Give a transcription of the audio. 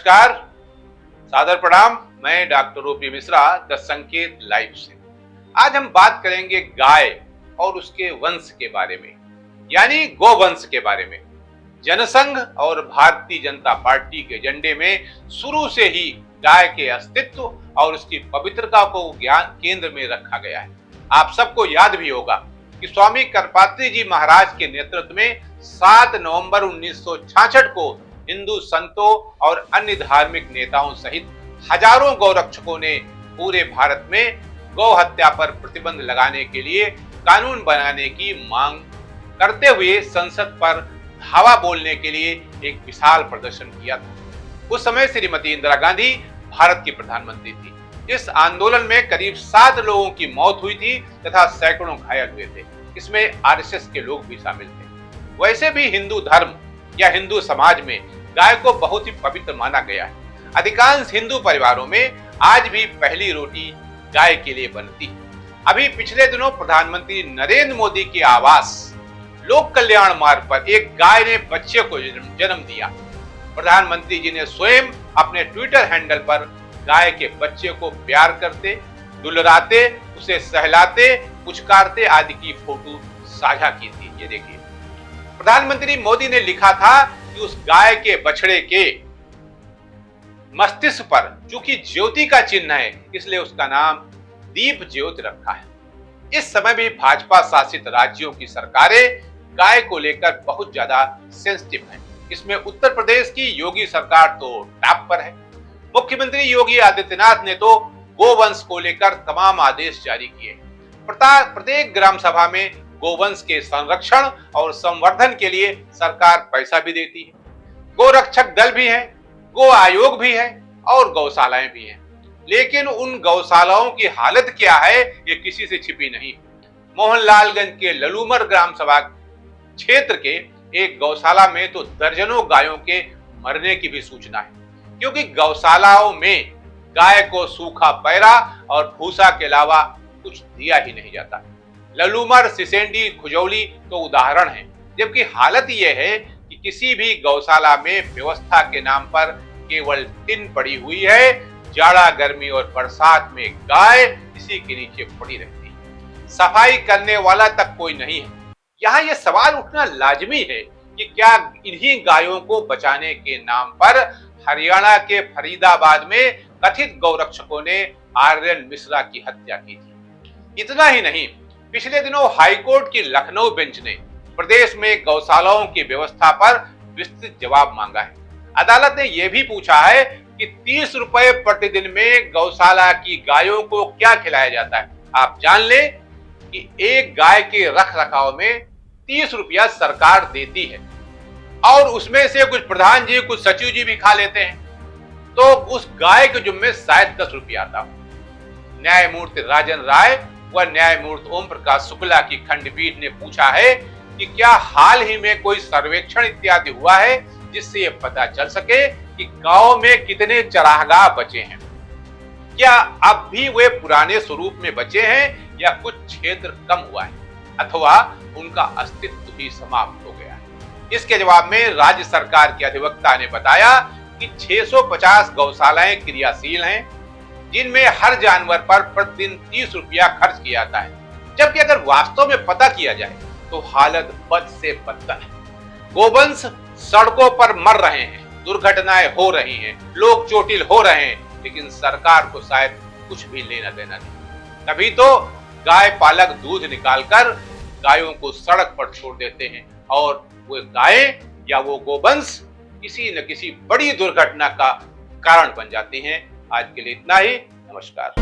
नमस्कार, सादर प्रणाम। मैं डॉक्टर ओपी मिश्रा द संकेत लाइव से। आज हम बात करेंगे गाय और उसके वंश के बारे में, यानी गोवंश के बारे में। जनसंघ और भारतीय जनता पार्टी के एजेंडे में शुरू से ही गाय के अस्तित्व और उसकी पवित्रता को ज्ञान केंद्र में रखा गया है। आप सबको याद भी होगा कि स्वामी करपात्री जी महाराज के नेतृत्व में 7 नवंबर 1966 को हिंदू संतों और अन्य धार्मिक नेताओं सहित हजारों गौरक्षकों ने पूरे भारत में गौ हत्या पर प्रतिबंध लगाने के लिए कानून बनाने की मांग करते हुए संसद पर धावा बोलने के लिए एक विशाल प्रदर्शन किया था। उस समय श्रीमती इंदिरा गांधी भारत की प्रधानमंत्री थी। इस आंदोलन में करीब 7 लोगों की मौत हुई थी तथा सैकड़ों घायल हुए थे। इसमें आरएसएस के लोग भी शामिल थे। वैसे भी हिंदू धर्म या हिंदू समाज में गाय को बहुत ही पवित्र माना गया है। अधिकांश हिंदू परिवारों में आज भी पहली रोटी गाय के लिए बनती है। अभी पिछले दिनों प्रधानमंत्री नरेंद्र मोदी के आवास लोक कल्याण मार्ग पर एक गाय ने बच्चे को जन्म दिया। प्रधानमंत्री जी ने स्वयं अपने ट्विटर हैंडल पर गाय के बच्चे को प्यार करते, दुलराते, उसे सहलाते, पुचकारते आदि की फोटो साझा की थी। ये देखिए, प्रधानमंत्री मोदी ने लिखा था कि उस गाय के बछड़े के मस्तिष्क पर चूंकि ज्योति का चिन्ह है, इसलिए उसका नाम दीप ज्योति रखा है। इस समय भी भाजपा शासित राज्यों की सरकारें गाय को लेकर बहुत ज्यादा सेंसिटिव हैं। इसमें उत्तर प्रदेश की योगी सरकार तो टॉप पर है। मुख्यमंत्री योगी आदित्यनाथ ने तो गोवंश को लेकर तमाम आदेश जारी किए। प्रत्येक ग्राम सभा में गोवंश के संरक्षण और संवर्धन के लिए सरकार पैसा भी देती है। गोरक्षक दल भी है, गो आयोग भी है और गौशालाएं भी हैं। लेकिन उन गौशालाओं की हालत क्या है, ये किसी से छिपी नहीं। मोहनलालगंज के ललूमर ग्राम सभा क्षेत्र के एक गौशाला में तो दर्जनों गायों के मरने की भी सूचना है, क्योंकि गौशालाओं में गाय को सूखा पैरा और भूसा के अलावा कुछ दिया ही नहीं जाता। ललूमर, सिसेंडी, खुजौली तो उदाहरण है। जबकि हालत यह है कि किसी भी गौशाला में व्यवस्था के नाम पर केवल टिन पड़ी हुई है। जाड़ा, गर्मी और बरसात में गाय इसी के नीचे पड़ी रहती है। सफाई करने वाला तक कोई नहीं है। यहाँ यह सवाल उठना लाजमी है कि क्या इन्हीं गायों को बचाने के नाम पर हरियाणा के फरीदाबाद में कथित गौरक्षकों ने आर्यन मिश्रा की हत्या की थी। इतना ही नहीं, पिछले दिनों हाईकोर्ट की लखनऊ बेंच ने प्रदेश में गौशालाओं की व्यवस्था पर विस्तृत जवाब मांगा है। अदालत ने यह भी पूछा है कि 30 रुपए प्रतिदिन में गौशाला की गायों को क्या खिलाया जाता है। आप जान लें कि एक गाय के रख रखाव में 30 रुपया सरकार देती है और उसमें से कुछ प्रधान जी, कुछ सचिव जी भी खा लेते हैं, तो उस गाय के जुम्मे शायद 10 रुपया आता हो। न्यायमूर्ति राजन राय व न्यायमूर्ति ओम प्रकाश शुक्ला की खंडपीठ ने पूछा है कि क्या हाल ही में कोई सर्वेक्षण इत्यादि हुआ है जिससे यह पता चल सके कि गांव में कितने चरागाह बचे हैं। क्या अब भी वे पुराने स्वरूप में बचे हैं या कुछ क्षेत्र कम हुआ है अथवा उनका अस्तित्व ही समाप्त हो गया है। इसके जवाब में राज्य सरकार के अधिवक्ता ने बताया कि 650 गौशालाएं क्रियाशील हैं, जिनमें हर जानवर पर प्रतिदिन 30 रुपया खर्च किया जाता है। जबकि अगर वास्तव में पता किया जाए तो हालत बद से बदतर है। गोवंश सड़कों पर मर रहे हैं, दुर्घटनाएं हो रही हैं, लोग चोटिल हो रहे हैं, लेकिन सरकार को शायद कुछ भी लेना देना नहीं। तभी तो गाय पालक दूध निकालकर गायों को सड़क पर छोड़ देते हैं और वो गायें या वो गोवंश किसी न किसी बड़ी दुर्घटना का कारण बन जाती हैं। आज के लिए इतना ही। नमस्कार।